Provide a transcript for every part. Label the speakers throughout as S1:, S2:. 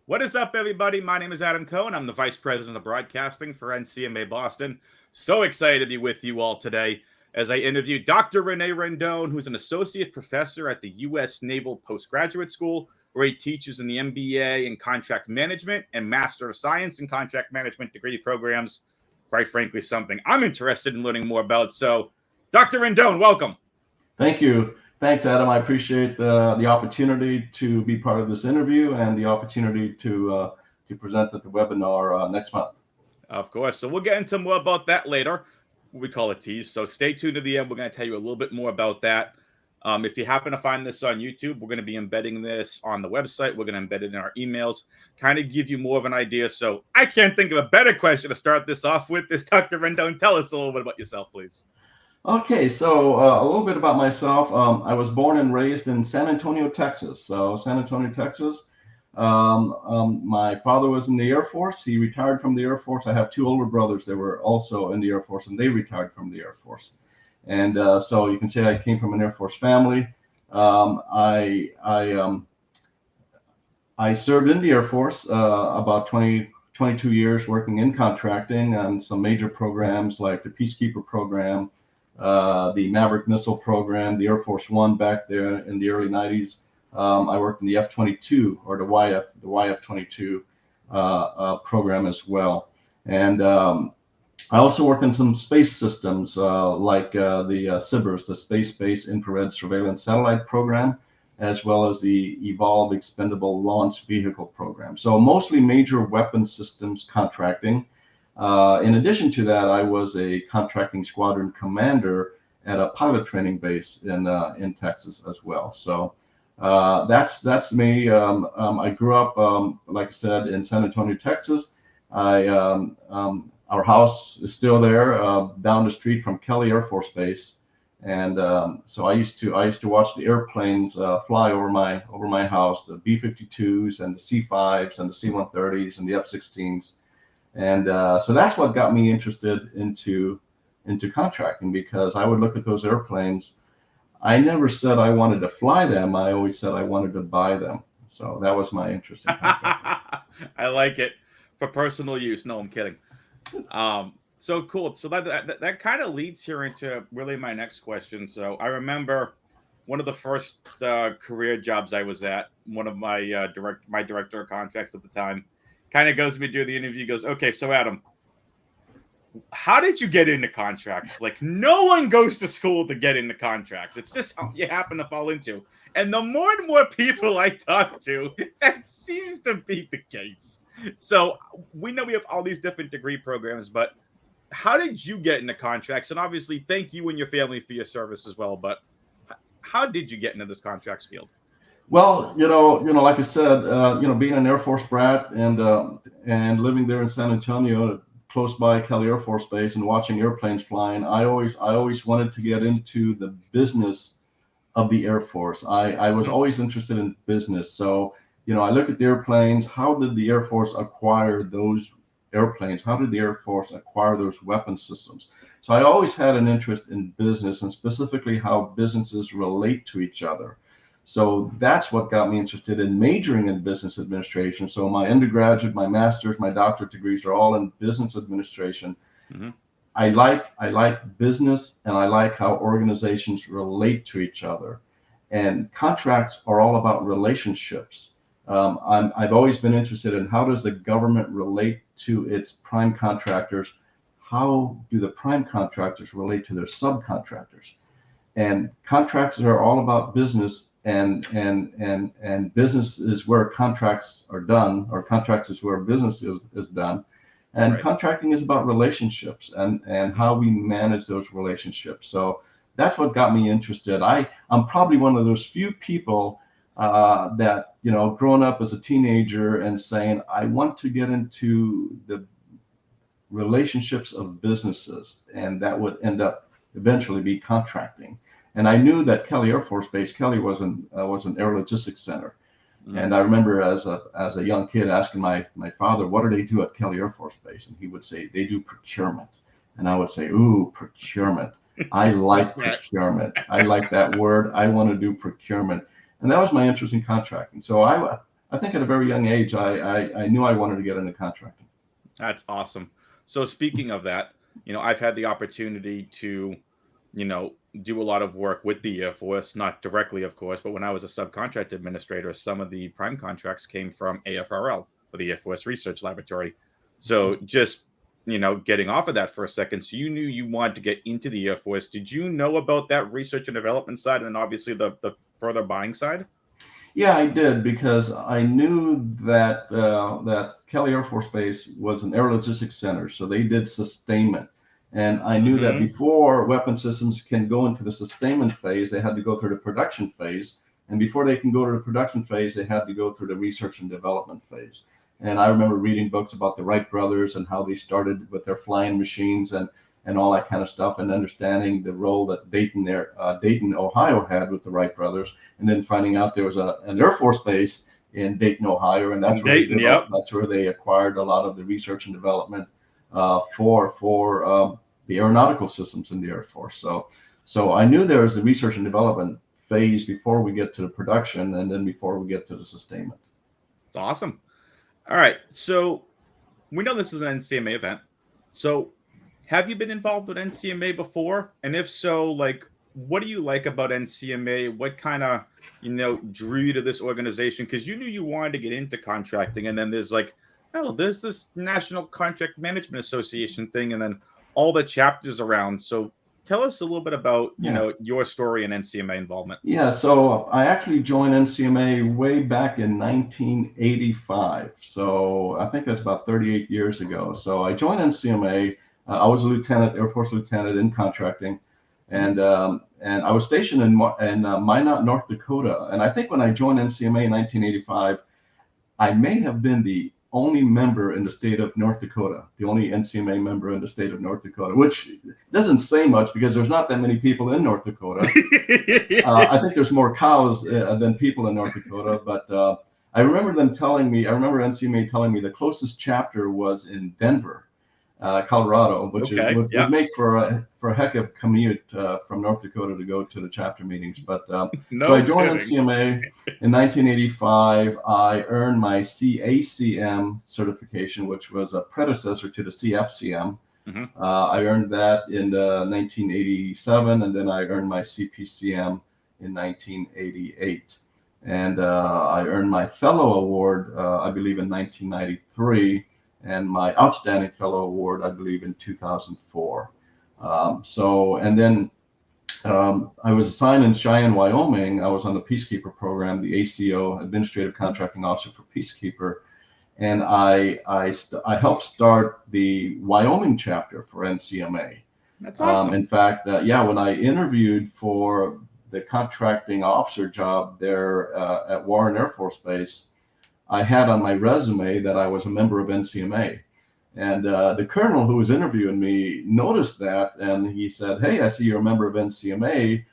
S1: What is up, everybody? My name is Adam Cohen. I'm the Vice President of Broadcasting for NCMA Boston. So excited to be with you all today as I interview Dr. Rene Rendon, who's an associate professor at the U.S. Naval Postgraduate School, where he teaches in the MBA in Contract Management and Master of Science in Contract Management degree programs. Quite frankly, something I'm interested in learning more about. So, Dr. Rendon, welcome.
S2: Thank you. Thanks, Adam. I appreciate the opportunity to be part of this interview and the opportunity to present at the webinar next month.
S1: Of course. So we'll get into more about that later. We call it tease. So stay tuned to the end. We're going to tell you a little bit more about that. If you happen to find this on YouTube, we're going to be embedding this on the website. We're going to embed it in our emails, kind of give you more of an idea. So I can't think of a better question to start this off with. Dr. Rendon, tell us a little bit about yourself, please.
S2: Okay, so a little bit about myself. I was born and raised in San Antonio, Texas. So San Antonio, Texas. My father was in the Air Force. He retired from the Air Force. I have two older brothers that were also in the Air Force, and they retired from the Air Force. And so you can say I came from an Air Force family. I served in the Air Force about 22 years working in contracting on some major programs like the Peacekeeper program, the Maverick missile program, the Air Force One back there in the early 90s. I worked in the F-22 or the YF-22 program as well. And I also worked in some space systems like the SBIRS, the Space-Based Infrared Surveillance Satellite program, as well as the Evolved Expendable Launch Vehicle program. So mostly major weapon systems contracting. In addition to that, I was a contracting squadron commander at a pilot training base in Texas as well. So that's me. I grew up, like I said, in San Antonio, Texas. Our house is still there down the street from Kelly Air Force Base, and so I used to watch the airplanes fly over my house, the B-52s and the C-5s and the C-130s and the F-16s. And so that's what got me interested into contracting, because I would look at those airplanes. I never said I wanted to fly them. I always said I wanted to buy them. So that was my interest in contracting.
S1: I like it for personal use. No, I'm kidding. So cool. So that kind of leads here into really my next question. So I remember one of the first career jobs I was at. One of my director of contracts at the time kind of goes to me during the interview, goes, okay, so Adam, how did you get into contracts? Like, no one goes to school to get into contracts. It's just something you happen to fall into. And the more and more people I talk to, that seems to be the case. So we know we have all these different degree programs, but how did you get into contracts? And obviously, thank you and your family for your service as well. But how did you get into this contracts field?
S2: Well, like I said, being an Air Force brat and living there in San Antonio, close by Kelly Air Force Base, and watching airplanes flying, I always wanted to get into the business of the Air Force. I was always interested in business. So, I look at the airplanes. How did the Air Force acquire those airplanes? How did the Air Force acquire those weapon systems? So I always had an interest in business, and specifically how businesses relate to each other. So that's what got me interested in majoring in business administration. So my undergraduate, my master's, my doctorate degrees are all in business administration. Mm-hmm. I like business, and I like how organizations relate to each other. And contracts are all about relationships. I've always been interested in how does the government relate to its prime contractors? How do the prime contractors relate to their subcontractors? And contracts are all about business. And business is where contracts are done, or contracts is where business is done. And right. Contracting is about relationships and how we manage those relationships. So that's what got me interested. I'm probably one of those few people that, growing up as a teenager and saying, I want to get into the relationships of businesses, and that would end up eventually be contracting. And I knew that Kelly Air Force Base, Kelly was an air logistics center. Mm-hmm. And I remember as a young kid asking my father, what do they do at Kelly Air Force Base? And he would say, they do procurement. And I would say, ooh, procurement. I like procurement. I like that word. I want to do procurement. And that was my interest in contracting. So I think at a very young age, I knew I wanted to get into contracting.
S1: That's awesome. So speaking of that, I've had the opportunity to, do a lot of work with the Air Force, not directly, of course, but when I was a subcontract administrator, some of the prime contracts came from AFRL, or the Air Force Research Laboratory. So just, getting off of that for a second, so you knew you wanted to get into the Air Force. Did you know about that research and development side, and then obviously the further buying side?
S2: Yeah, I did because I knew that Kelly Air Force Base was an air logistics center, so they did sustainment, and I knew that
S1: Mm-hmm.
S2: before weapon systems can go into the sustainment phase, they had to go through the production phase, and before they can go to the production phase, they had to go through the research and development phase. And I remember reading books about the Wright brothers and how they started with their flying machines and all that kind of stuff, and understanding the role that Dayton, Ohio had with the Wright brothers, and then finding out there was an Air Force base in Dayton, Ohio, and
S1: In Dayton, yep.
S2: that's where they acquired a lot of the research and development for the aeronautical systems in the Air Force. So I knew there was the research and development phase before we get to the production, and then before we get to the sustainment.
S1: It's awesome. All right. So we know this is an NCMA event. So have you been involved with NCMA before? And if so, like, what do you like about NCMA? What kind of, drew you to this organization? Because you knew you wanted to get into contracting. And then there's like, oh, there's this National Contract Management Association thing, and then all the chapters around. So tell us a little bit about,
S2: Yeah.
S1: your story and NCMA involvement.
S2: Yeah, so I actually joined NCMA way back in 1985. So I think that's about 38 years ago. So I joined NCMA. I was a lieutenant, Air Force lieutenant in contracting,
S1: Mhm.
S2: and I was stationed in Minot, North Dakota. And I think when I joined NCMA in 1985, I may have been the only member in the state of North Dakota, the only NCMA member in the state of North Dakota, which doesn't say much because there's not that many people in North Dakota. I think there's more cows than people in North Dakota, but I remember NCMA telling me the closest chapter was in Denver, Colorado, which
S1: Okay.
S2: would
S1: Yeah.
S2: make for a heck of a commute from North Dakota to go to the chapter meetings. But so I
S1: No
S2: joined
S1: kidding.
S2: NCMA in 1985. I earned my CACM certification, which was a predecessor to the CFCM.
S1: Hmm.
S2: I earned that in 1987, and then I earned my CPCM in 1988. And I earned my fellow award, I believe, in 1993, and my outstanding fellow award, I believe, in 2004. And then I was assigned in Cheyenne, Wyoming. I was on the Peacekeeper program, the ACO, Administrative Contracting Officer for Peacekeeper, and I helped start the Wyoming chapter for NCMA.
S1: That's awesome.
S2: In fact, yeah, when I interviewed for the contracting officer job there at Warren Air Force Base, I had on my resume that I was a member of NCMA. And the colonel who was interviewing me noticed that, and he said, "Hey, I see you're a member of NCMA.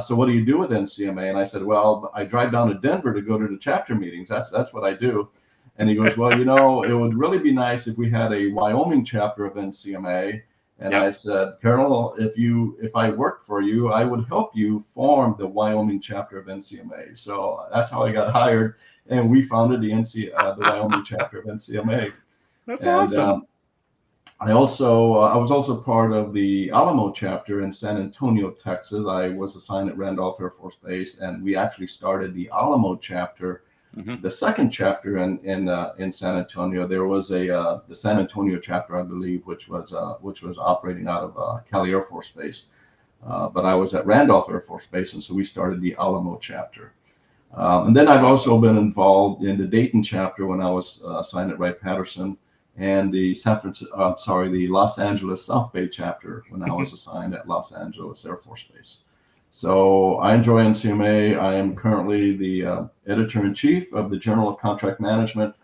S2: So what do you do with NCMA?" And I said, "Well, I drive down to Denver to go to the chapter meetings. That's what I do." And he goes, "Well, it would really be nice if we had a Wyoming chapter of NCMA." And I
S1: Yep.
S2: said, "Colonel, if I worked for you, I would help you form the Wyoming chapter of NCMA." So that's how I got hired, and we founded the Wyoming chapter of NCMA.
S1: That's
S2: And
S1: awesome.
S2: I was also part of the Alamo chapter in San Antonio, Texas. I was assigned at Randolph Air Force Base, and we actually started the Alamo chapter,
S1: Hmm.
S2: the second chapter in San Antonio. There was the San Antonio chapter, I believe, which was operating out of Cali Air Force Base. But I was at Randolph Air Force Base, and so we started the Alamo chapter.
S1: That's
S2: And then I've
S1: awesome.
S2: also been involved in the Dayton chapter when I was assigned at Wright-Patterson, and the Los Angeles South Bay chapter when I was assigned at Los Angeles Air Force Base. So I enjoy NCMA. I am currently the editor-in-chief of the Journal of Contract Management.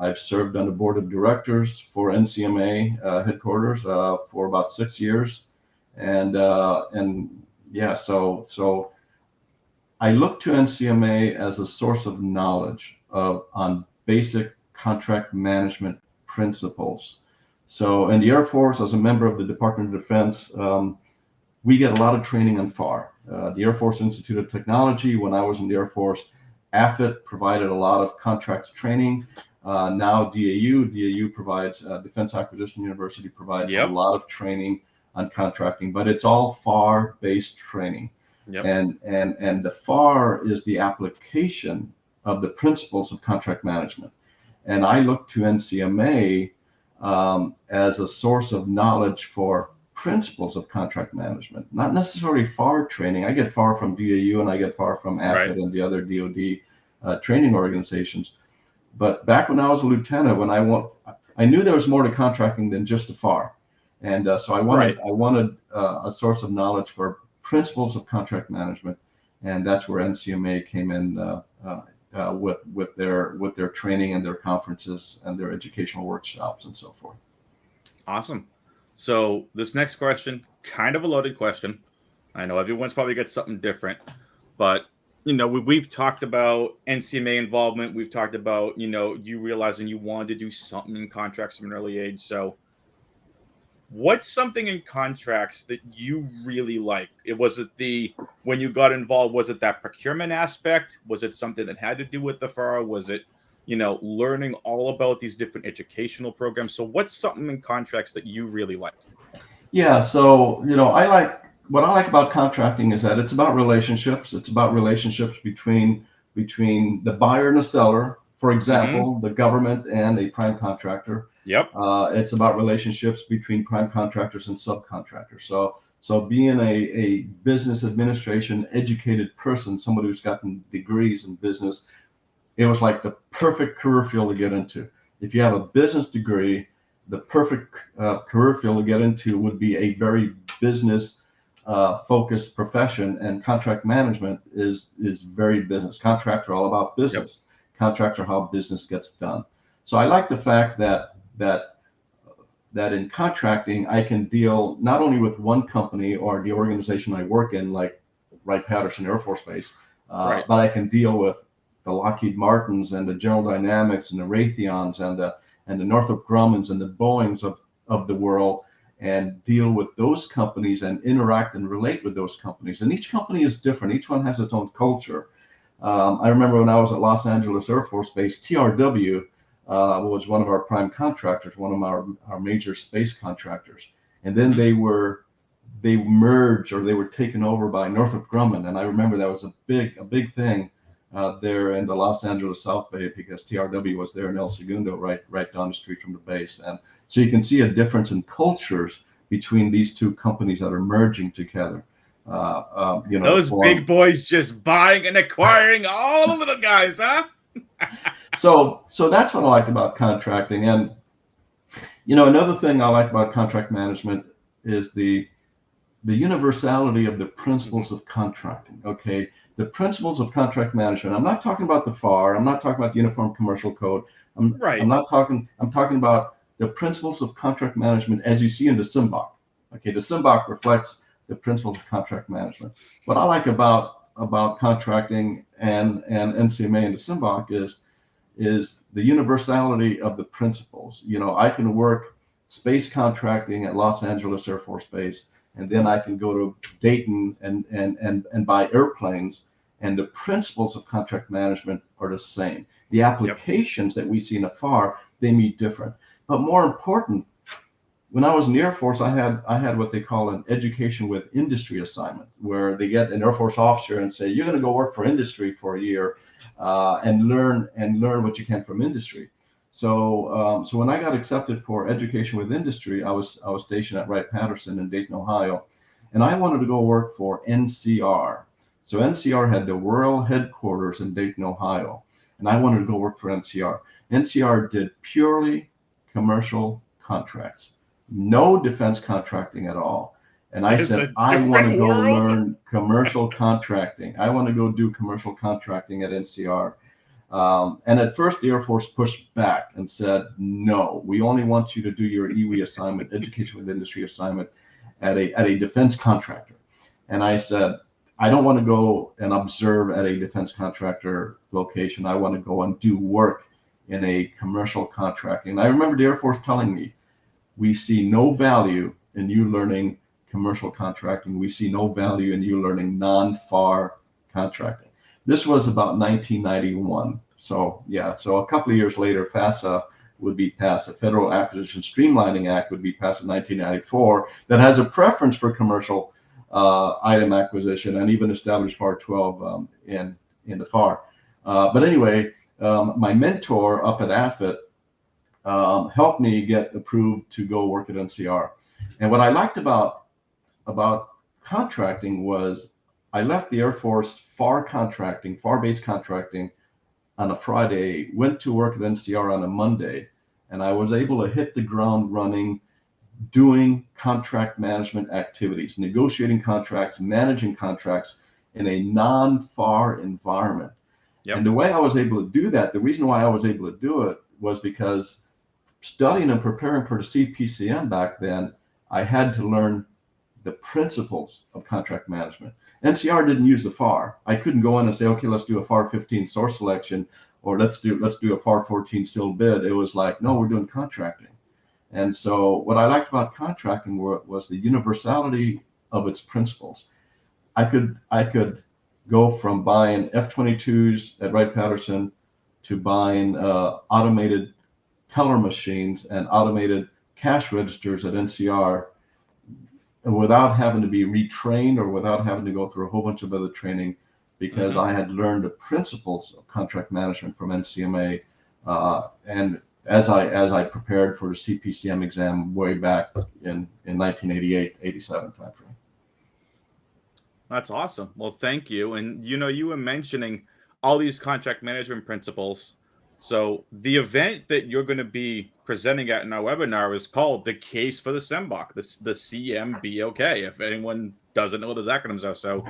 S2: I've served on the board of directors for NCMA headquarters for about 6 years, and yeah, so I look to NCMA as a source of knowledge on basic contract management principles. So in the Air Force, as a member of the Department of Defense, we get a lot of training on FAR. The Air Force Institute of Technology, when I was in the Air Force, AFIT provided a lot of contract training. Now DAU provides, Defense Acquisition University provides a
S1: Yep.
S2: lot of training on contracting, but it's all FAR-based training.
S1: Yep.
S2: And the FAR is the application of the principles of contract management. And I look to NCMA as a source of knowledge for principles of contract management, not necessarily FAR training. I get FAR from DAU and I get FAR from AFIT
S1: Right.
S2: and the other DoD training organizations. But back when I was a lieutenant, I knew there was more to contracting than just a FAR, and so I wanted a source of knowledge for principles of contract management, and that's where NCMA came in with their training and their conferences and their educational workshops and so forth.
S1: Awesome. So this next question, kind of a loaded question. I know everyone's probably got something different, but we've talked about NCMA involvement. We've talked about you realizing you wanted to do something in contracts from an early age. So what's something in contracts that you really like? When you got involved, was it that procurement aspect? Was it something that had to do with the FAR? Was it learning all about these different educational programs? So what's something in contracts that you really like?
S2: Yeah, so what I like about contracting is that it's about relationships. It's about relationships between the buyer and the seller. For example, the government and a prime contractor.
S1: Yep.
S2: It's about relationships between prime contractors and subcontractors. So being a business administration educated person, somebody who's gotten degrees in business, it was like the perfect career field to get into. If you have a business degree, the perfect career field to get into would be a very business focused profession, and contract management is very business. Contracts are all about business. Yep. Contracts are how business gets done. So I like the fact that in contracting I can deal not only with one company or the organization I work in, like Wright-Patterson Air Force Base,
S1: right.
S2: but I can deal with the Lockheed Martins and the General Dynamics and the Raytheons and the Northrop Grummans and the Boeings of the world, and deal with those companies and interact and relate with those companies. And each company is different. Each one has its own culture. I remember when I was at Los Angeles Air Force Base, TRW was one of our prime contractors, one of our major space contractors. And then they merged, or they were taken over by Northrop Grumman. And I remember that was a big thing there in the Los Angeles South Bay, because TRW was there in El Segundo, right down the street from the base. And so you can see a difference in cultures between these two companies that are merging together.
S1: Those big boys just buying and acquiring all the little guys, huh?
S2: So that's what I liked about contracting. And another thing I like about contract management is the universality of the principles of contracting. Okay, the principles of contract management. I'm not talking about the FAR. I'm not talking about the Uniform Commercial Code. I'm talking about the principles of contract management as you see in the SIMBOK. Okay, the SIMBOK reflects the principles of contract management. What I like about contracting and NCMA and the SIMBOK is the universality of the principles. I can work space contracting at Los Angeles Air Force Base, and then I can go to Dayton and buy airplanes, and the principles of contract management are the same. The applications that we see in FAR, they meet different. But more important, when I was in the Air Force, I had what they call an education with industry assignment, where they get an Air Force officer and say, you're going to go work for industry for a year and learn what you can from industry. So when I got accepted for education with industry, I was stationed at Wright-Patterson in Dayton, Ohio, and I wanted to go work for NCR. So NCR had the world headquarters in Dayton, Ohio, and I wanted to go work for NCR. NCR did purely commercial contracts, no defense contracting at all. And I said, I want to go learn commercial contracting. I want to go do commercial contracting at NCR. And at first, the Air Force pushed back and said, no, we only want you to do your EWE assignment, education with industry assignment, at a defense contractor. And I said, I don't want to go and observe at a defense contractor location. I want to go and do work in a commercial contracting. And I remember the Air Force telling me, we see no value in you learning commercial contracting. We see no value in you learning non-FAR contracting. This was about 1991. So yeah, so a couple of years later, FASA would be passed. The Federal Acquisition Streamlining Act would be passed in 1994. That has a preference for commercial item acquisition, and even established FAR 12 in the FAR. But anyway, my mentor up at AFIT helped me get approved to go work at NCR. And what I liked about contracting was I left the Air Force FAR-based contracting on a Friday, went to work at NCR on a Monday, and I was able to hit the ground running, doing contract management activities, negotiating contracts, managing contracts in a non-FAR environment.
S1: Yep.
S2: And the way I was able to do that, the reason why I was able to do it was because studying and preparing for the CPCM back then, I had to learn the principles of contract management. NCR didn't use the FAR. I couldn't go in and say, okay, let's do a FAR 15 source selection, or let's do a FAR 14 sealed bid. It was like, no, we're doing contracting. And so what I liked about contracting was the universality of its principles. I could go from buying F-22s at Wright-Patterson to buying automated teller machines and automated cash registers at NCR without having to be retrained or without having to go through a whole bunch of other training, because I had learned the principles of contract management from NCMA, and as I prepared for the CPCM exam way back in 1988, 87 timeframe.
S1: That's awesome. Well, thank you. And you were mentioning all these contract management principles. So the event that you're going to be presenting at in our webinar is called the Case for the SIMBOK, the CMBOK. If anyone doesn't know what those acronyms are, so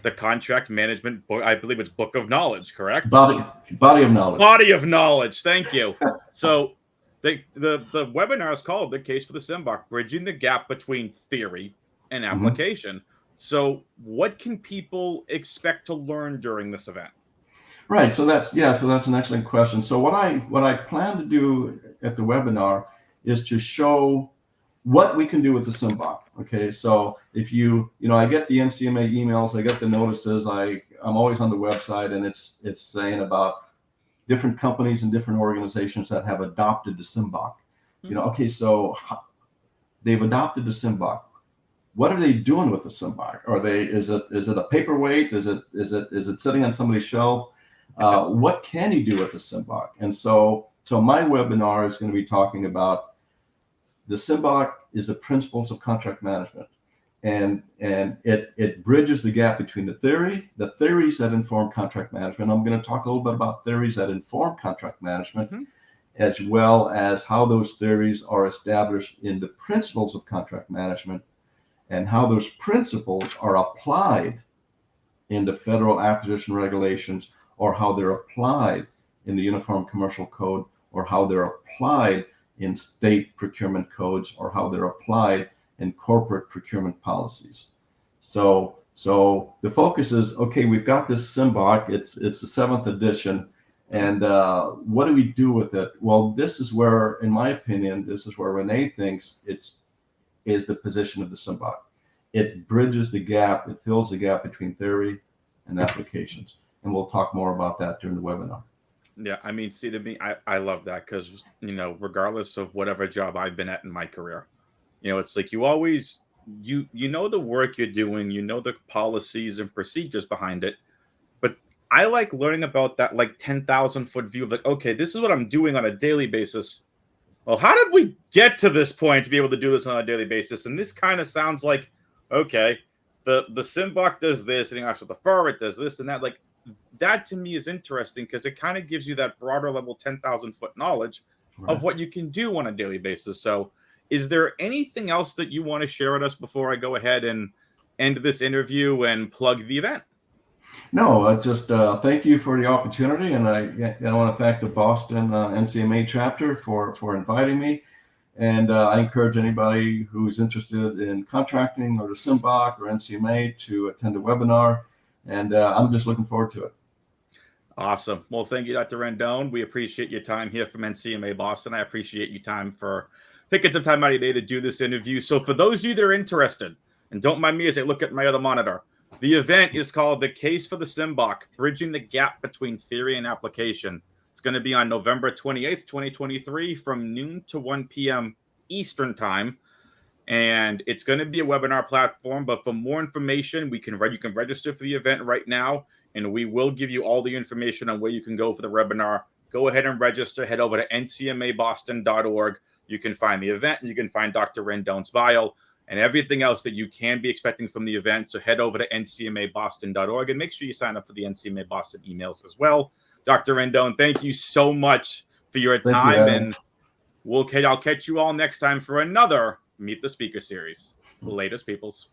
S1: the Contract Management Book, I believe it's Book of Knowledge, correct?
S2: Body of knowledge.
S1: Body of knowledge. Thank you. So the webinar is called the Case for the SIMBOK, bridging the gap between theory and application. So what can people expect to learn during this event?
S2: Right. So that's an excellent question. So what I plan to do at the webinar is to show what we can do with the SIMBOK. Okay. So if I get the NCMA emails, I get the notices. I'm always on the website, and it's saying about different companies and different organizations that have adopted the SIMBOK. Okay, so they've adopted the SIMBOK. What are they doing with the SIMBOK? Is it a paperweight? Is it sitting on somebody's shelf? What can you do with the SIMBOK? And so my webinar is going to be talking about the SIMBOK is the principles of contract management, and it bridges the gap between the theories that inform contract management. I'm going to talk a little bit about theories that inform contract management, as well as how those theories are established in the principles of contract management, and how those principles are applied in the federal acquisition regulations, or how they're applied in the Uniform Commercial Code, or how they're applied in state procurement codes, or how they're applied in corporate procurement policies. So the focus is, okay, we've got this SIMBOK, it's the 7th edition, and what do we do with it? Well, this is where, in my opinion, Rene thinks is the position of the SIMBOK. It bridges the gap, it fills the gap between theory and applications. And we'll talk more about that during the webinar.
S1: Yeah, I mean, see, to me, I love that, because, regardless of whatever job I've been at in my career, it's like you always, you know the work you're doing, the policies and procedures behind it. But I like learning about that, like 10,000 foot view of like, okay, this is what I'm doing on a daily basis. Well, how did we get to this point to be able to do this on a daily basis? And this kind of sounds like, okay, the SIMBOK does this, and actually the FAR, it does this and that. Like, that to me is interesting, because it kind of gives you that broader level 10,000 foot knowledge of what you can do on a daily basis. So is there anything else that you want to share with us before I go ahead and end this interview and plug the event?
S2: No, I just thank you for the opportunity, and I want to thank the Boston NCMA chapter for inviting me. And I encourage anybody who's interested in contracting or the SIMBOK or NCMA to attend the webinar. And I'm just looking forward to it.
S1: Awesome. Well, thank you, Dr. Rendon. We appreciate your time here from NCMA Boston. I appreciate your time for picking some time out of your day to do this interview. So for those of you that are interested, and don't mind me as I look at my other monitor, The event is called The Case for the Simbach, Bridging the Gap Between Theory and Application. It's going to be on November 28th, 2023 from noon to 1 p.m. Eastern Time. And it's going to be a webinar platform, but for more information, you can register for the event right now, and we will give you all the information on where you can go for the webinar. Go ahead and register. Head over to ncmaboston.org. You can find the event, and you can find Dr. Rendon's bio and everything else that you can be expecting from the event. So head over to ncmaboston.org and make sure you sign up for the NCMA Boston emails as well. Dr. Rendon, thank you so much for your time, and I'll catch you all next time for another Meet the Speaker series. Latest, peoples.